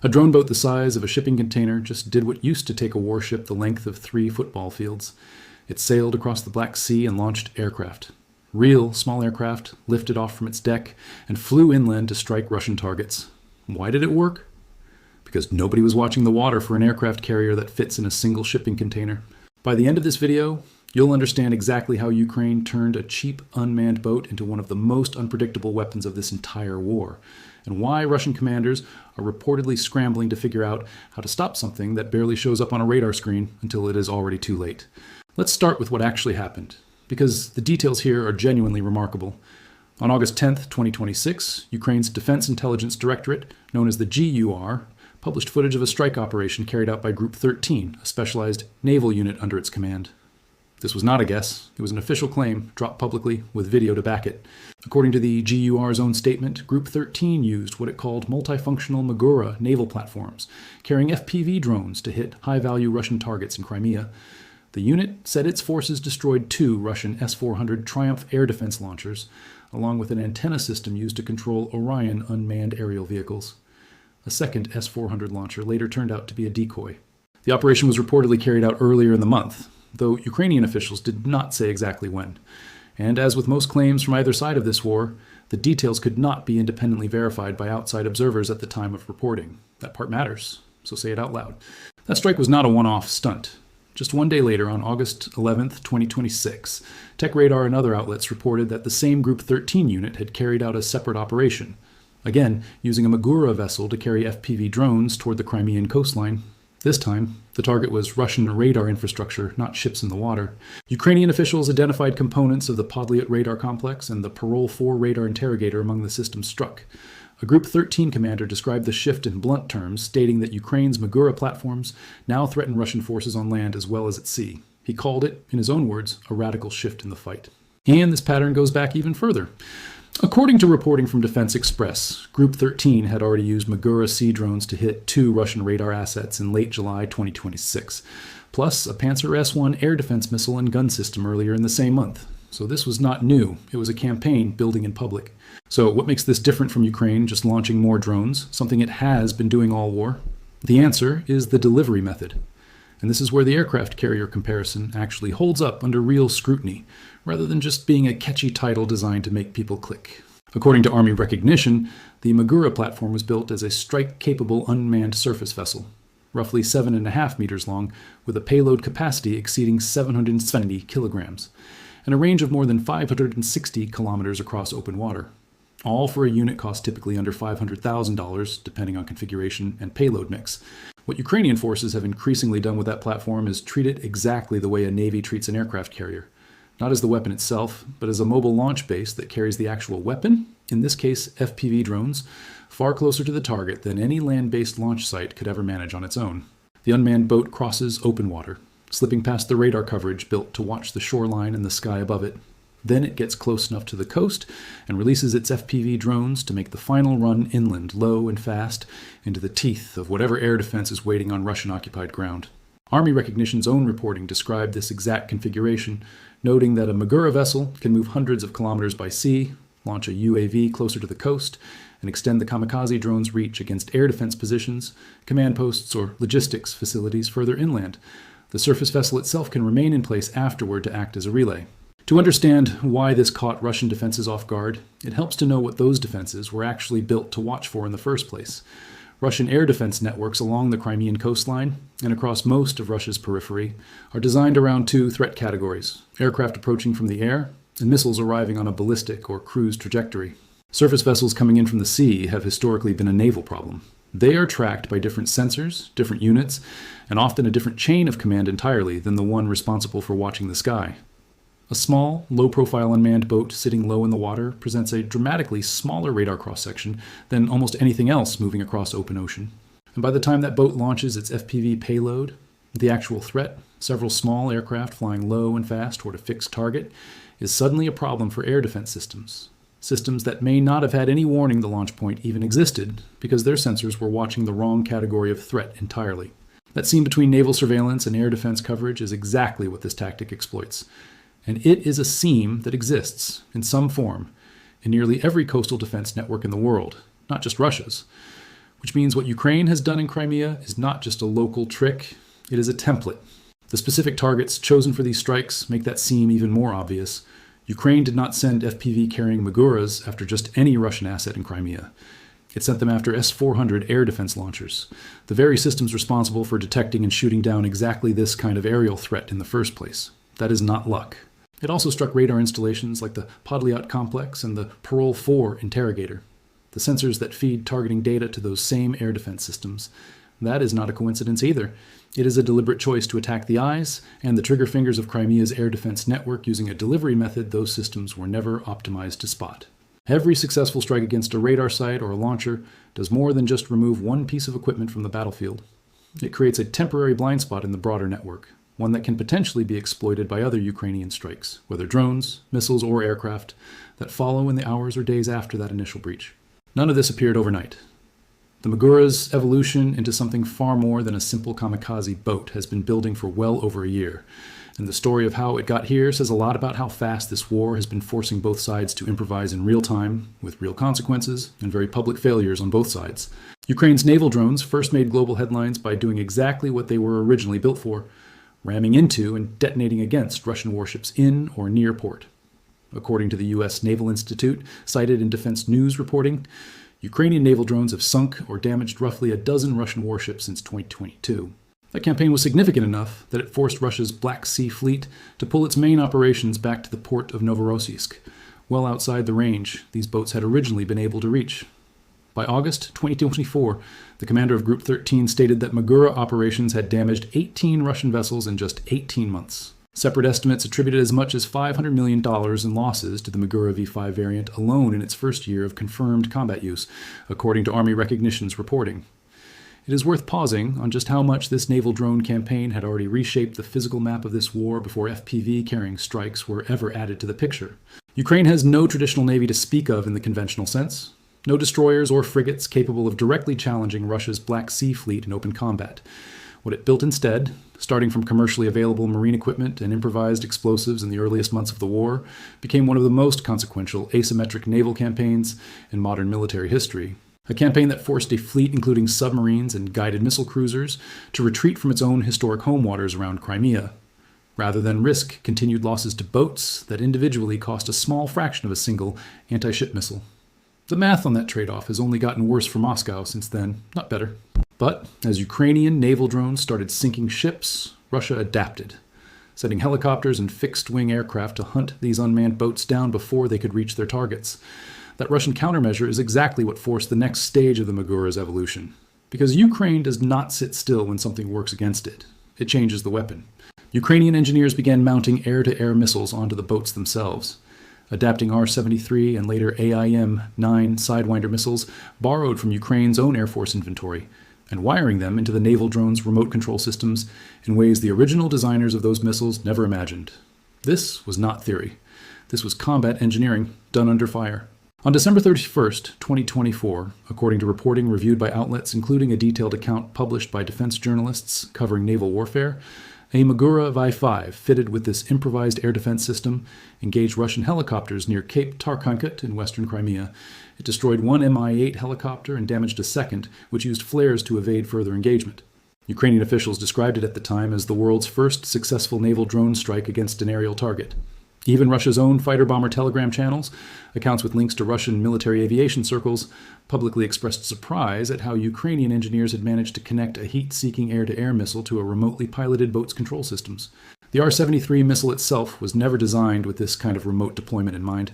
A drone boat the size of a shipping container just did what used to take a warship the length of 3 football fields. It sailed across the Black Sea and launched aircraft. Real small aircraft lifted off from its deck and flew inland to strike Russian targets. Why did it work? Because nobody was watching the water for an aircraft carrier that fits in a single shipping container. By the end of this video, you'll understand exactly how Ukraine turned a cheap unmanned boat into one of the most unpredictable weapons of this entire war, and why Russian commanders are reportedly scrambling to figure out how to stop something that barely shows up on a radar screen until it is already too late. Let's start with what actually happened, because the details here are genuinely remarkable. On August 10th, 2026, Ukraine's Defense Intelligence Directorate, known as the GUR, published footage of a strike operation carried out by Group 13, a specialized naval unit under its command. This was not a guess. It was an official claim, dropped publicly, with video to back it. According to the GUR's own statement, Group 13 used what it called multifunctional Magura naval platforms, carrying FPV drones to hit high-value Russian targets in Crimea. The unit said its forces destroyed 2 Russian S-400 Triumph air defense launchers, along with an antenna system used to control Orion unmanned aerial vehicles. A second S-400 launcher later turned out to be a decoy. The operation was reportedly carried out earlier in the month, though Ukrainian officials did not say exactly when. And as with most claims from either side of this war, the details could not be independently verified by outside observers at the time of reporting. That part matters, so say it out loud. That strike was not a one-off stunt. Just one day later, on August 11th, 2026, Tech Radar and other outlets reported that the same Group 13 unit had carried out a separate operation, again using a Magura vessel to carry FPV drones toward the Crimean coastline. This time, the target was Russian radar infrastructure, not ships in the water. Ukrainian officials identified components of the Podlyut radar complex and the Parol 4 radar interrogator among the systems struck. A Group 13 commander described the shift in blunt terms, stating that Ukraine's Magura platforms now threaten Russian forces on land as well as at sea. He called it, in his own words, a radical shift in the fight. And this pattern goes back even further. According to reporting from Defense Express, Group 13 had already used Magura sea drones to hit 2 Russian radar assets in late July 2026, plus a Panzer S-1 air defense missile and gun system earlier in the same month. So this was not new. It was a campaign building in public. So what makes this different from Ukraine just launching more drones, something it has been doing all war? The answer is the delivery method. And this is where the aircraft carrier comparison actually holds up under real scrutiny, rather than just being a catchy title designed to make people click. According to Army recognition, the Magura platform was built as a strike-capable unmanned surface vessel, roughly 7.5 meters long, with a payload capacity exceeding 770 kilograms, and a range of more than 560 kilometers across open water. All for a unit cost typically under $500,000, depending on configuration and payload mix. What Ukrainian forces have increasingly done with that platform is treat it exactly the way a Navy treats an aircraft carrier. Not as the weapon itself, but as a mobile launch base that carries the actual weapon, in this case FPV drones, far closer to the target than any land-based launch site could ever manage on its own. The unmanned boat crosses open water, slipping past the radar coverage built to watch the shoreline and the sky above it. Then it gets close enough to the coast and releases its FPV drones to make the final run inland, low and fast, into the teeth of whatever air defense is waiting on Russian-occupied ground. Army Recognition's own reporting described this exact configuration, noting that a Magura vessel can move hundreds of kilometers by sea, launch a UAV closer to the coast, and extend the kamikaze drone's reach against air defense positions, command posts, or logistics facilities further inland. The surface vessel itself can remain in place afterward to act as a relay. To understand why this caught Russian defenses off guard, it helps to know what those defenses were actually built to watch for in the first place. Russian air defense networks along the Crimean coastline and across most of Russia's periphery are designed around 2 threat categories: aircraft approaching from the air and missiles arriving on a ballistic or cruise trajectory. Surface vessels coming in from the sea have historically been a naval problem. They are tracked by different sensors, different units, and often a different chain of command entirely than the one responsible for watching the sky. A small, low-profile unmanned boat sitting low in the water presents a dramatically smaller radar cross-section than almost anything else moving across open ocean. And by the time that boat launches its FPV payload, the actual threat, several small aircraft flying low and fast toward a fixed target, is suddenly a problem for air defense systems. Systems that may not have had any warning the launch point even existed because their sensors were watching the wrong category of threat entirely. That seam between naval surveillance and air defense coverage is exactly what this tactic exploits. And it is a seam that exists, in some form, in nearly every coastal defense network in the world, not just Russia's. which means what Ukraine has done in Crimea is not just a local trick, it is a template. The specific targets chosen for these strikes make that seem even more obvious. Ukraine did not send FPV-carrying Maguras after just any Russian asset in Crimea. It sent them after S-400 air defense launchers, the very systems responsible for detecting and shooting down exactly this kind of aerial threat in the first place. That is not luck. It also struck radar installations like the Podlyat complex and the Parol 4 interrogator, the sensors that feed targeting data to those same air defense systems. That is not a coincidence either. It is a deliberate choice to attack the eyes and the trigger fingers of Crimea's air defense network using a delivery method those systems were never optimized to spot. Every successful strike against a radar site or a launcher does more than just remove one piece of equipment from the battlefield. It creates a temporary blind spot in the broader network, one that can potentially be exploited by other Ukrainian strikes, whether drones, missiles, or aircraft, that follow in the hours or days after that initial breach. None of this appeared overnight. The Magura's evolution into something far more than a simple kamikaze boat has been building for well over a year, and the story of how it got here says a lot about how fast this war has been forcing both sides to improvise in real time, with real consequences and very public failures on both sides. Ukraine's naval drones first made global headlines by doing exactly what they were originally built for, ramming into and detonating against Russian warships in or near port. According to the U.S. Naval Institute, cited in Defense News reporting, Ukrainian naval drones have sunk or damaged roughly a dozen Russian warships since 2022. That campaign was significant enough that it forced Russia's Black Sea Fleet to pull its main operations back to the port of Novorossiysk, well outside the range these boats had originally been able to reach. By August 2024, the commander of Group 13 stated that Magura operations had damaged 18 Russian vessels in just 18 months. Separate estimates attributed as much as $500 million in losses to the Magura V5 variant alone in its first year of confirmed combat use, according to Army Recognition's reporting. It is worth pausing on just how much this naval drone campaign had already reshaped the physical map of this war before FPV-carrying strikes were ever added to the picture. Ukraine has no traditional navy to speak of in the conventional sense. No destroyers or frigates capable of directly challenging Russia's Black Sea Fleet in open combat. What it built instead, starting from commercially available marine equipment and improvised explosives in the earliest months of the war, became one of the most consequential asymmetric naval campaigns in modern military history. A campaign that forced a fleet including submarines and guided missile cruisers to retreat from its own historic home waters around Crimea, rather than risk continued losses to boats that individually cost a small fraction of a single anti-ship missile. The math on that trade-off has only gotten worse for Moscow since then, not better. But as Ukrainian naval drones started sinking ships, Russia adapted, sending helicopters and fixed-wing aircraft to hunt these unmanned boats down before they could reach their targets. That Russian countermeasure is exactly what forced the next stage of the Magura's evolution. Because Ukraine does not sit still when something works against it. It changes the weapon. Ukrainian engineers began mounting air-to-air missiles onto the boats themselves, adapting R-73 and later AIM-9 Sidewinder missiles borrowed from Ukraine's own Air Force inventory, and wiring them into the naval drone's remote control systems in ways the original designers of those missiles never imagined. This was not theory. This was combat engineering done under fire. On December 31st, 2024, according to reporting reviewed by outlets including a detailed account published by defense journalists covering naval warfare, a Magura V5 fitted with this improvised air defense system engaged Russian helicopters near Cape Tarkhankut in western Crimea. It destroyed one Mi-8 helicopter and damaged a second, which used flares to evade further engagement. Ukrainian officials described it at the time as the world's first successful naval drone strike against an aerial target. Even Russia's own fighter-bomber telegram channels, accounts with links to Russian military aviation circles, publicly expressed surprise at how Ukrainian engineers had managed to connect a heat-seeking air-to-air missile to a remotely piloted boat's control systems. The R-73 missile itself was never designed with this kind of remote deployment in mind.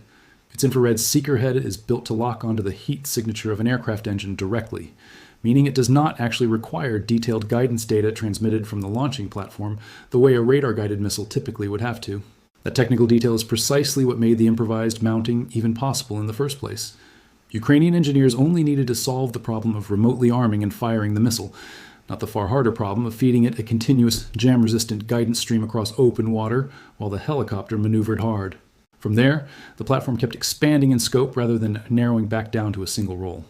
Its infrared seeker head is built to lock onto the heat signature of an aircraft engine directly, meaning it does not actually require detailed guidance data transmitted from the launching platform the way a radar-guided missile typically would have to. That technical detail is precisely what made the improvised mounting even possible in the first place. Ukrainian engineers only needed to solve the problem of remotely arming and firing the missile, not the far harder problem of feeding it a continuous jam-resistant guidance stream across open water while the helicopter maneuvered hard. From there, the platform kept expanding in scope rather than narrowing back down to a single role.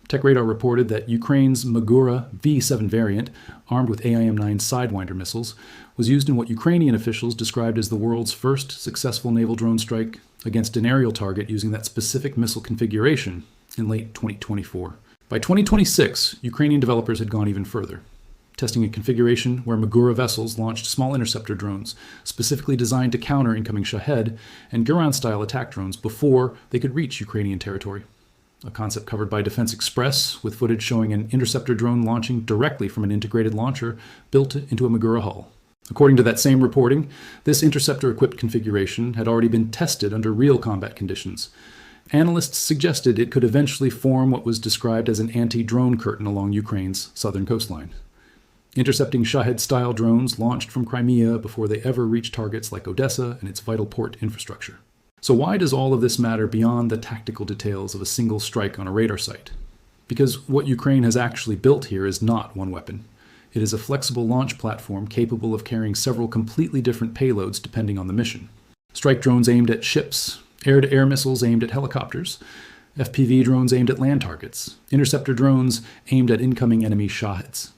TechRadar reported that Ukraine's Magura V7 variant, armed with AIM-9 Sidewinder missiles, was used in what Ukrainian officials described as the world's first successful naval drone strike against an aerial target using that specific missile configuration in late 2024. By 2026, Ukrainian developers had gone even further, testing a configuration where Magura vessels launched small interceptor drones, specifically designed to counter incoming Shahed and Guran-style attack drones before they could reach Ukrainian territory. A concept covered by Defense Express, with footage showing an interceptor drone launching directly from an integrated launcher built into a Magura hull. According to that same reporting, this interceptor-equipped configuration had already been tested under real combat conditions. Analysts suggested it could eventually form what was described as an anti-drone curtain along Ukraine's southern coastline. Intercepting Shahed-style drones launched from Crimea before they ever reached targets like Odessa and its vital port infrastructure. So why does all of this matter beyond the tactical details of a single strike on a radar site? Because what Ukraine has actually built here is not one weapon. It is a flexible launch platform capable of carrying several completely different payloads depending on the mission. Strike drones aimed at ships, air-to-air missiles aimed at helicopters, FPV drones aimed at land targets, interceptor drones aimed at incoming enemy Shaheds.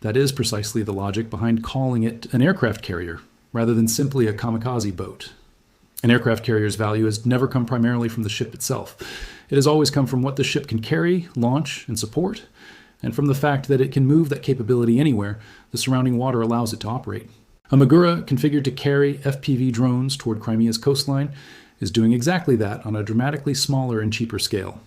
That is precisely the logic behind calling it an aircraft carrier, rather than simply a kamikaze boat. An aircraft carrier's value has never come primarily from the ship itself. It has always come from what the ship can carry, launch, and support, and from the fact that it can move that capability anywhere the surrounding water allows it to operate. A Magura configured to carry FPV drones toward Crimea's coastline is doing exactly that on a dramatically smaller and cheaper scale.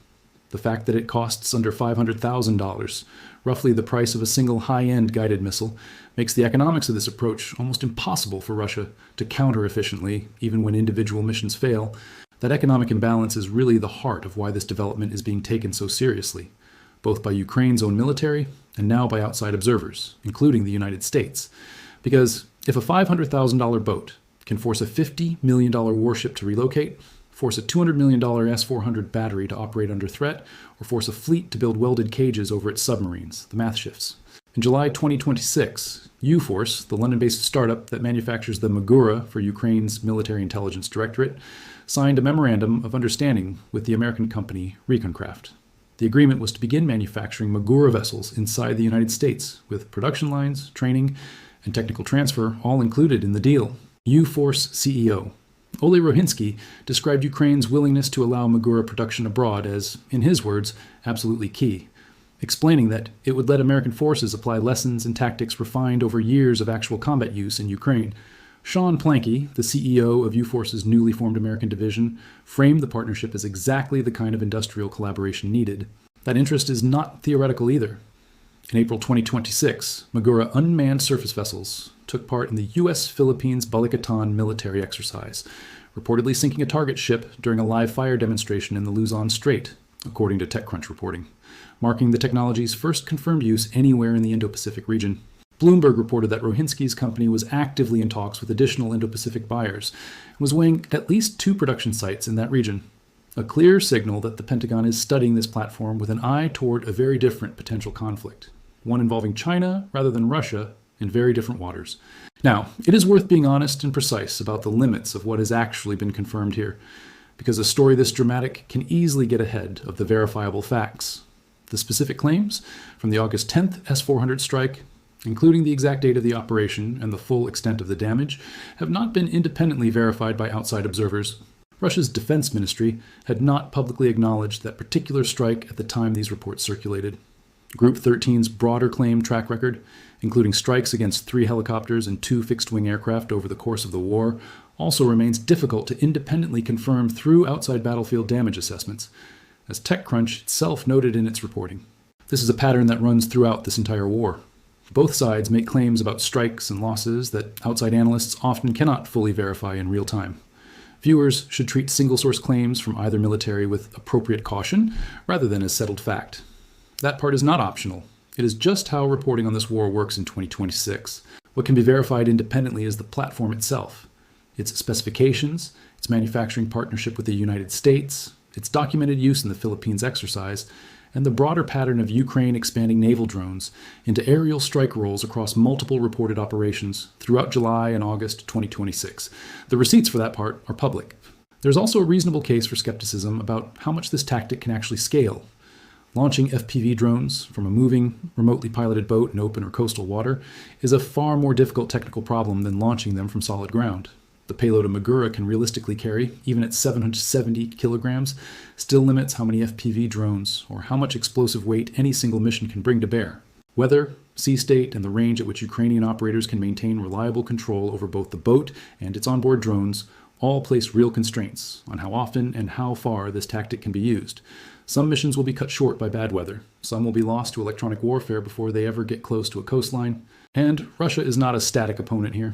The fact that it costs under $500,000, roughly the price of a single high-end guided missile, makes the economics of this approach almost impossible for Russia to counter efficiently, even when individual missions fail. That economic imbalance is really the heart of why this development is being taken so seriously, both by Ukraine's own military and now by outside observers, including the United States. Because if a $500,000 boat can force a $50 million warship to relocate, force a $200 million S-400 battery to operate under threat, or force a fleet to build welded cages over its submarines, the math shifts. In July 2026, UForce, the London-based startup that manufactures the Magura for Ukraine's Military Intelligence Directorate, signed a memorandum of understanding with the American company Reconcraft. The agreement was to begin manufacturing Magura vessels inside the United States, with production lines, training, and technical transfer all included in the deal. UForce CEO Ole Rohinsky described Ukraine's willingness to allow Magura production abroad as, in his words, absolutely key, explaining that it would let American forces apply lessons and tactics refined over years of actual combat use in Ukraine. Sean Planky, the CEO of UForce's newly formed American division, framed the partnership as exactly the kind of industrial collaboration needed. That interest is not theoretical either. In April 2026, Magura unmanned surface vessels took part in the U.S.-Philippines Balikatan military exercise, reportedly sinking a target ship during a live fire demonstration in the Luzon Strait, according to TechCrunch reporting, marking the technology's first confirmed use anywhere in the Indo-Pacific region. Bloomberg reported that Rohinsky's company was actively in talks with additional Indo-Pacific buyers and was weighing at least 2 production sites in that region, a clear signal that the Pentagon is studying this platform with an eye toward a very different potential conflict, one involving China rather than Russia in very different waters. Now, it is worth being honest and precise about the limits of what has actually been confirmed here, because a story this dramatic can easily get ahead of the verifiable facts. The specific claims from the August 10th S-400 strike, including the exact date of the operation and the full extent of the damage, have not been independently verified by outside observers. Russia's defense ministry had not publicly acknowledged that particular strike at the time these reports circulated. Group 13's broader claim track record, including strikes against 3 helicopters and 2 fixed-wing aircraft over the course of the war, also remains difficult to independently confirm through outside battlefield damage assessments, as TechCrunch itself noted in its reporting. This is a pattern that runs throughout this entire war. Both sides make claims about strikes and losses that outside analysts often cannot fully verify in real time. Viewers should treat single-source claims from either military with appropriate caution, rather than as settled fact. That part is not optional. It is just how reporting on this war works in 2026. What can be verified independently is the platform itself, its specifications, its manufacturing partnership with the United States, its documented use in the Philippines exercise, and the broader pattern of Ukraine expanding naval drones into aerial strike roles across multiple reported operations throughout July and August 2026. The receipts for that part are public. There's also a reasonable case for skepticism about how much this tactic can actually scale. Launching FPV drones from a moving, remotely piloted boat in open or coastal water is a far more difficult technical problem than launching them from solid ground. The payload a Magura can realistically carry, even at 770 kilograms, still limits how many FPV drones or how much explosive weight any single mission can bring to bear. Weather, sea state, and the range at which Ukrainian operators can maintain reliable control over both the boat and its onboard drones all place real constraints on how often and how far this tactic can be used. Some missions will be cut short by bad weather. Some will be lost to electronic warfare before they ever get close to a coastline. And Russia is not a static opponent here.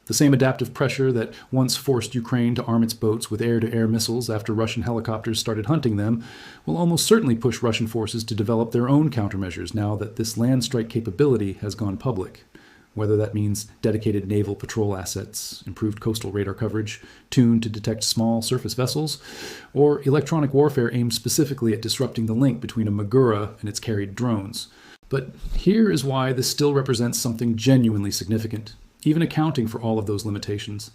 The same adaptive pressure that once forced Ukraine to arm its boats with air-to-air missiles after Russian helicopters started hunting them will almost certainly push Russian forces to develop their own countermeasures now that this land strike capability has gone public. Whether that means dedicated naval patrol assets, improved coastal radar coverage, tuned to detect small surface vessels, or electronic warfare aimed specifically at disrupting the link between a Magura and its carried drones. But here is why this still represents something genuinely significant, even accounting for all of those limitations.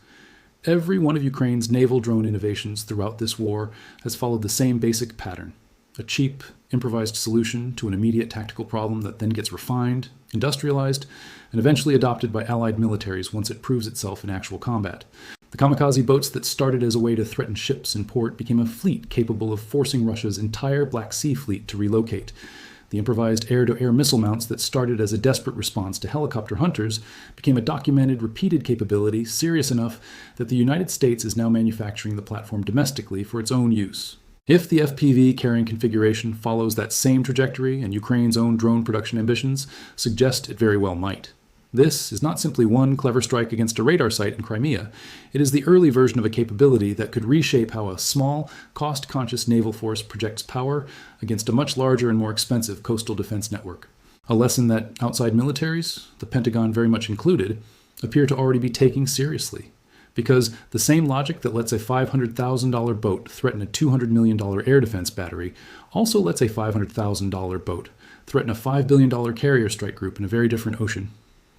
Every one of Ukraine's naval drone innovations throughout this war has followed the same basic pattern: a cheap, improvised solution to an immediate tactical problem that then gets refined, industrialized, and eventually adopted by allied militaries once it proves itself in actual combat. The kamikaze boats that started as a way to threaten ships in port became a fleet capable of forcing Russia's entire Black Sea fleet to relocate. The improvised air-to-air missile mounts that started as a desperate response to helicopter hunters became a documented, repeated capability serious enough that the United States is now manufacturing the platform domestically for its own use. If the FPV carrying configuration follows that same trajectory and Ukraine's own drone production ambitions suggest it very well might. This is not simply one clever strike against a radar site in Crimea. It is the early version of a capability that could reshape how a small, cost-conscious naval force projects power against a much larger and more expensive coastal defense network. A lesson that outside militaries, the Pentagon very much included, appear to already be taking seriously. Because the same logic that lets a $500,000 boat threaten a $200 million air defense battery also lets a $500,000 boat threaten a $5 billion carrier strike group in a very different ocean.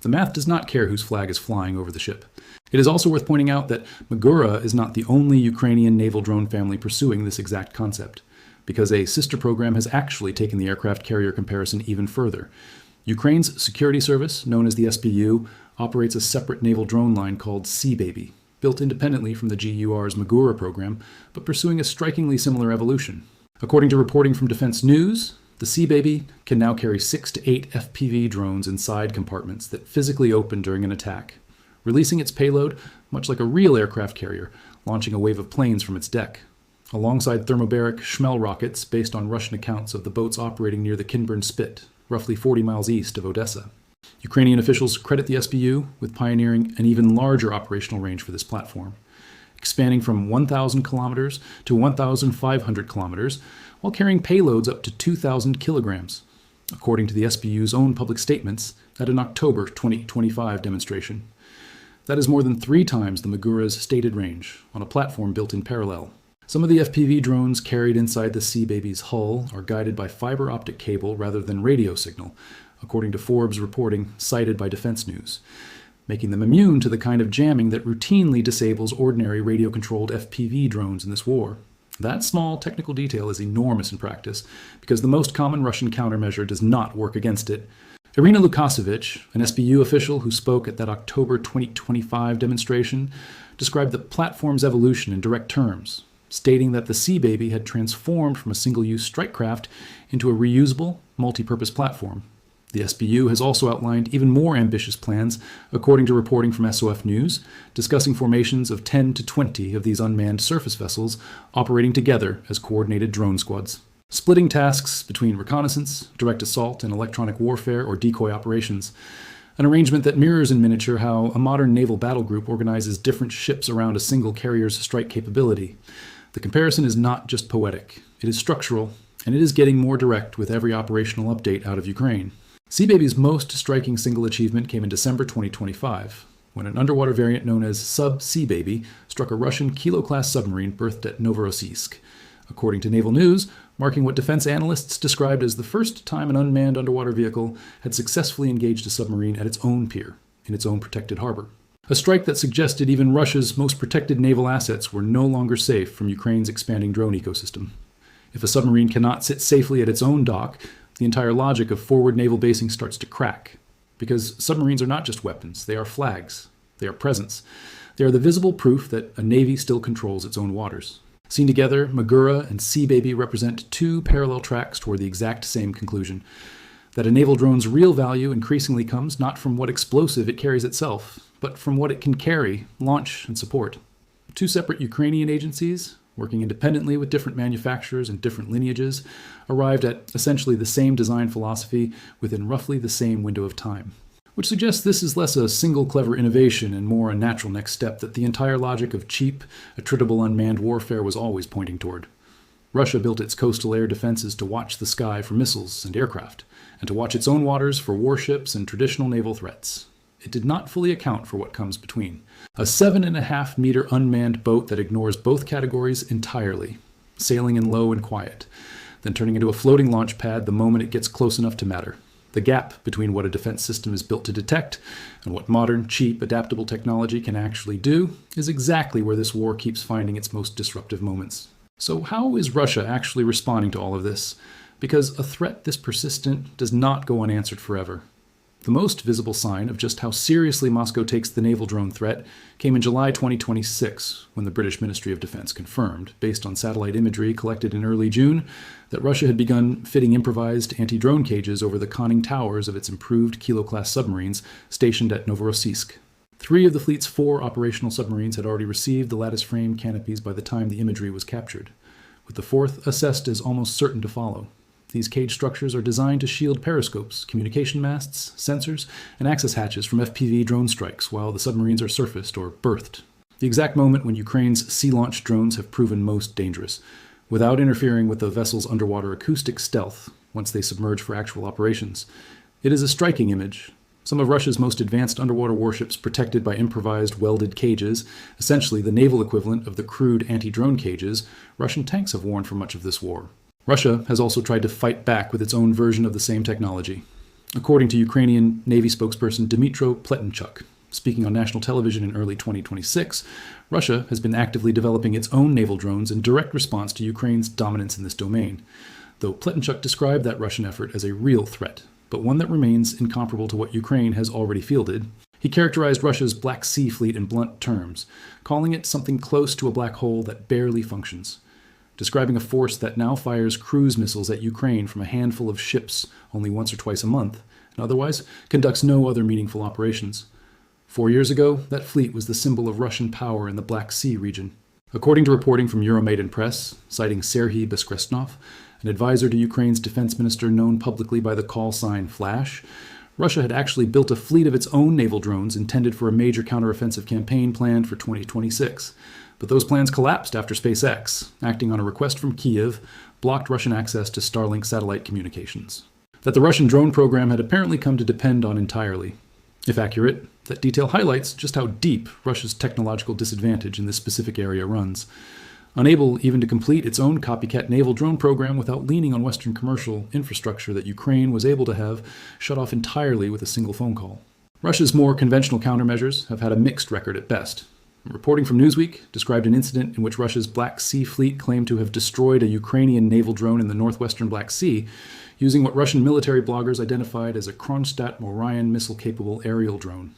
The math does not care whose flag is flying over the ship. It is also worth pointing out that Magura is not the only Ukrainian naval drone family pursuing this exact concept, because a sister program has actually taken the aircraft carrier comparison even further. Ukraine's security service, known as the SBU, operates a separate naval drone line called Sea Baby, built independently from the GUR's Magura program, but pursuing a strikingly similar evolution. According to reporting from Defense News, the Sea Baby can now carry 6 to 8 FPV drones in side compartments that physically open during an attack, releasing its payload much like a real aircraft carrier, launching a wave of planes from its deck. Alongside thermobaric Shmel rockets based on Russian accounts of the boats operating near the Kinburn Spit, roughly 40 miles east of Odessa. Ukrainian officials credit the SBU with pioneering an even larger operational range for this platform, expanding from 1,000 kilometers to 1,500 kilometers, while carrying payloads up to 2,000 kilograms, according to the SBU's own public statements at an October 2025 demonstration. That is more than 3 times the Magura's stated range, on a platform built in parallel. Some of the FPV drones carried inside the Sea Baby's hull are guided by fiber optic cable rather than radio signal, according to Forbes reporting cited by Defense News, making them immune to the kind of jamming that routinely disables ordinary radio-controlled FPV drones in this war. That small technical detail is enormous in practice, because the most common Russian countermeasure does not work against it. Irina Lukasevich, an SBU official who spoke at that October 2025 demonstration, described the platform's evolution in direct terms, stating that the Sea Baby had transformed from a single-use strike craft into a reusable, multi-purpose platform. The SBU has also outlined even more ambitious plans, according to reporting from SOF News, discussing formations of 10 to 20 of these unmanned surface vessels operating together as coordinated drone squads, splitting tasks between reconnaissance, direct assault, and electronic warfare or decoy operations, an arrangement that mirrors in miniature how a modern naval battle group organizes different ships around a single carrier's strike capability. The comparison is not just poetic, it is structural, and it is getting more direct with every operational update out of Ukraine. Sea Baby's most striking single achievement came in December 2025, when an underwater variant known as Sub-Sea Baby struck a Russian Kilo-class submarine berthed at Novorossiysk, according to Naval News, marking what defense analysts described as the first time an unmanned underwater vehicle had successfully engaged a submarine at its own pier, in its own protected harbor. A strike that suggested even Russia's most protected naval assets were no longer safe from Ukraine's expanding drone ecosystem. If a submarine cannot sit safely at its own dock, the entire logic of forward naval basing starts to crack. Because submarines are not just weapons, they are flags. They are presence. They are the visible proof that a navy still controls its own waters. Seen together, Magura and Sea Baby represent two parallel tracks toward the exact same conclusion, that a naval drone's real value increasingly comes not from what explosive it carries itself, but from what it can carry, launch, and support. Two separate Ukrainian agencies, working independently with different manufacturers and different lineages, arrived at essentially the same design philosophy within roughly the same window of time, which suggests this is less a single clever innovation and more a natural next step that the entire logic of cheap, attritable unmanned warfare was always pointing toward. Russia built its coastal air defenses to watch the sky for missiles and aircraft, and to watch its own waters for warships and traditional naval threats. It did not fully account for what comes between. A 7.5-meter unmanned boat that ignores both categories entirely, sailing in low and quiet, then turning into a floating launch pad the moment it gets close enough to matter. The gap between what a defense system is built to detect and what modern, cheap, adaptable technology can actually do is exactly where this war keeps finding its most disruptive moments. So how is Russia actually responding to all of this? Because a threat this persistent does not go unanswered forever. The most visible sign of just how seriously Moscow takes the naval drone threat came in July 2026, when the British Ministry of Defense confirmed, based on satellite imagery collected in early June, that Russia had begun fitting improvised anti-drone cages over the conning towers of its improved Kilo-class submarines stationed at Novorossiysk. 3 of the fleet's 4 operational submarines had already received the lattice frame canopies by the time the imagery was captured, with the 4th assessed as almost certain to follow. These cage structures are designed to shield periscopes, communication masts, sensors, and access hatches from FPV drone strikes while the submarines are surfaced or berthed. The exact moment when Ukraine's sea-launched drones have proven most dangerous, without interfering with the vessel's underwater acoustic stealth once they submerge for actual operations. It is a striking image. Some of Russia's most advanced underwater warships protected by improvised welded cages, essentially the naval equivalent of the crude anti-drone cages Russian tanks have worn for much of this war. Russia has also tried to fight back with its own version of the same technology. According to Ukrainian Navy spokesperson Dmytro Pletenchuk, speaking on national television in early 2026, Russia has been actively developing its own naval drones in direct response to Ukraine's dominance in this domain, though Pletenchuk described that Russian effort as a real threat, but one that remains incomparable to what Ukraine has already fielded. He characterized Russia's Black Sea fleet in blunt terms, calling it something close to a black hole that barely functions, describing a force that now fires cruise missiles at Ukraine from a handful of ships only once or twice a month, and otherwise conducts no other meaningful operations. 4 years ago, that fleet was the symbol of Russian power in the Black Sea region. According to reporting from Euromaidan Press, citing Serhiy Beskresnov, an advisor to Ukraine's defense minister known publicly by the call sign Flash, Russia had actually built a fleet of its own naval drones intended for a major counteroffensive campaign planned for 2026. But those plans collapsed after SpaceX, acting on a request from Kyiv, blocked Russian access to Starlink satellite communications. That the Russian drone program had apparently come to depend on entirely. If accurate, that detail highlights just how deep Russia's technological disadvantage in this specific area runs. Unable even to complete its own copycat naval drone program without leaning on Western commercial infrastructure that Ukraine was able to have shut off entirely with a single phone call. Russia's more conventional countermeasures have had a mixed record at best. Reporting from Newsweek described an incident in which Russia's Black Sea fleet claimed to have destroyed a Ukrainian naval drone in the northwestern Black Sea using what Russian military bloggers identified as a Kronstadt Orion missile-capable aerial drone,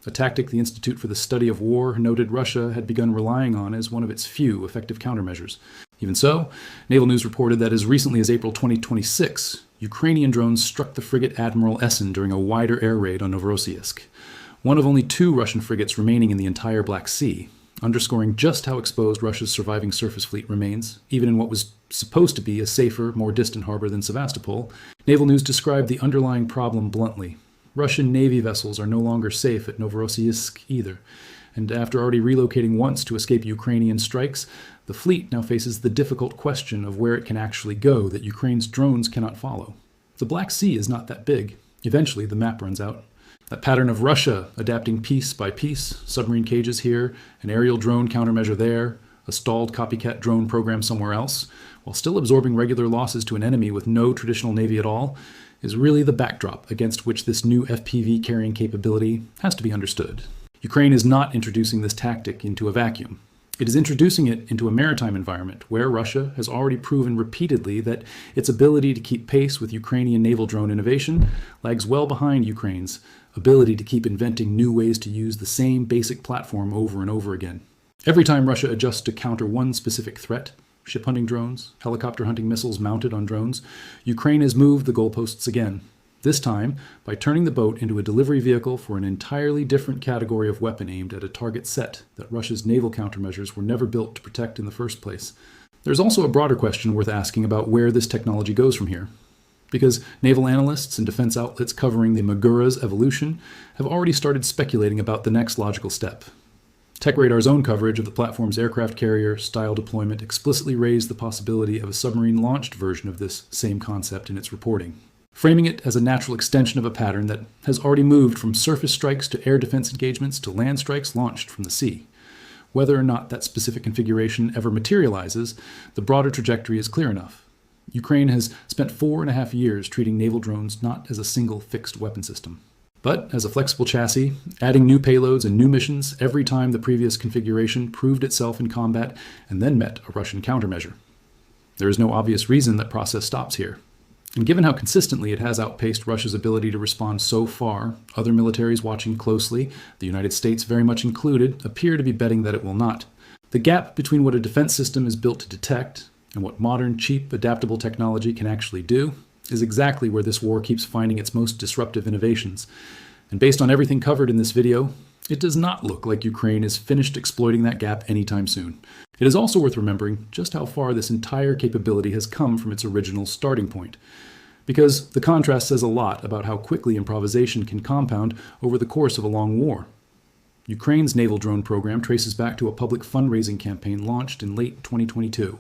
a tactic the Institute for the Study of War noted Russia had begun relying on as one of its few effective countermeasures. Even so, Naval News reported that as recently as April 2026, Ukrainian drones struck the frigate Admiral Essen during a wider air raid on Novorossiysk, one of only 2 Russian frigates remaining in the entire Black Sea, underscoring just how exposed Russia's surviving surface fleet remains, even in what was supposed to be a safer, more distant harbor than Sevastopol. Naval News described the underlying problem bluntly. Russian Navy vessels are no longer safe at Novorossiysk either, and after already relocating once to escape Ukrainian strikes, the fleet now faces the difficult question of where it can actually go that Ukraine's drones cannot follow. The Black Sea is not that big. Eventually, the map runs out. That pattern of Russia adapting piece by piece, submarine cages here, an aerial drone countermeasure there, a stalled copycat drone program somewhere else, while still absorbing regular losses to an enemy with no traditional navy at all, is really the backdrop against which this new FPV carrying capability has to be understood. Ukraine is not introducing this tactic into a vacuum. It is introducing it into a maritime environment where Russia has already proven repeatedly that its ability to keep pace with Ukrainian naval drone innovation lags well behind Ukraine's ability to keep inventing new ways to use the same basic platform over and over again. Every time Russia adjusts to counter one specific threat, ship hunting drones, helicopter hunting missiles mounted on drones, Ukraine has moved the goalposts again. This time, by turning the boat into a delivery vehicle for an entirely different category of weapon aimed at a target set that Russia's naval countermeasures were never built to protect in the first place. There's also a broader question worth asking about where this technology goes from here. Because naval analysts and defense outlets covering the Magura's evolution have already started speculating about the next logical step. TechRadar's own coverage of the platform's aircraft carrier-style deployment explicitly raised the possibility of a submarine-launched version of this same concept in its reporting, framing it as a natural extension of a pattern that has already moved from surface strikes to air defense engagements to land strikes launched from the sea. Whether or not that specific configuration ever materializes, the broader trajectory is clear enough. Ukraine has spent 4.5 years treating naval drones not as a single fixed weapon system, but as a flexible chassis, adding new payloads and new missions every time the previous configuration proved itself in combat and then met a Russian countermeasure. There is no obvious reason that process stops here. And given how consistently it has outpaced Russia's ability to respond so far, other militaries watching closely, the United States very much included, appear to be betting that it will not. The gap between what a defense system is built to detect and what modern, cheap, adaptable technology can actually do is exactly where this war keeps finding its most disruptive innovations. And based on everything covered in this video, it does not look like Ukraine is finished exploiting that gap anytime soon. It is also worth remembering just how far this entire capability has come from its original starting point, because the contrast says a lot about how quickly improvisation can compound over the course of a long war. Ukraine's naval drone program traces back to a public fundraising campaign launched in late 2022,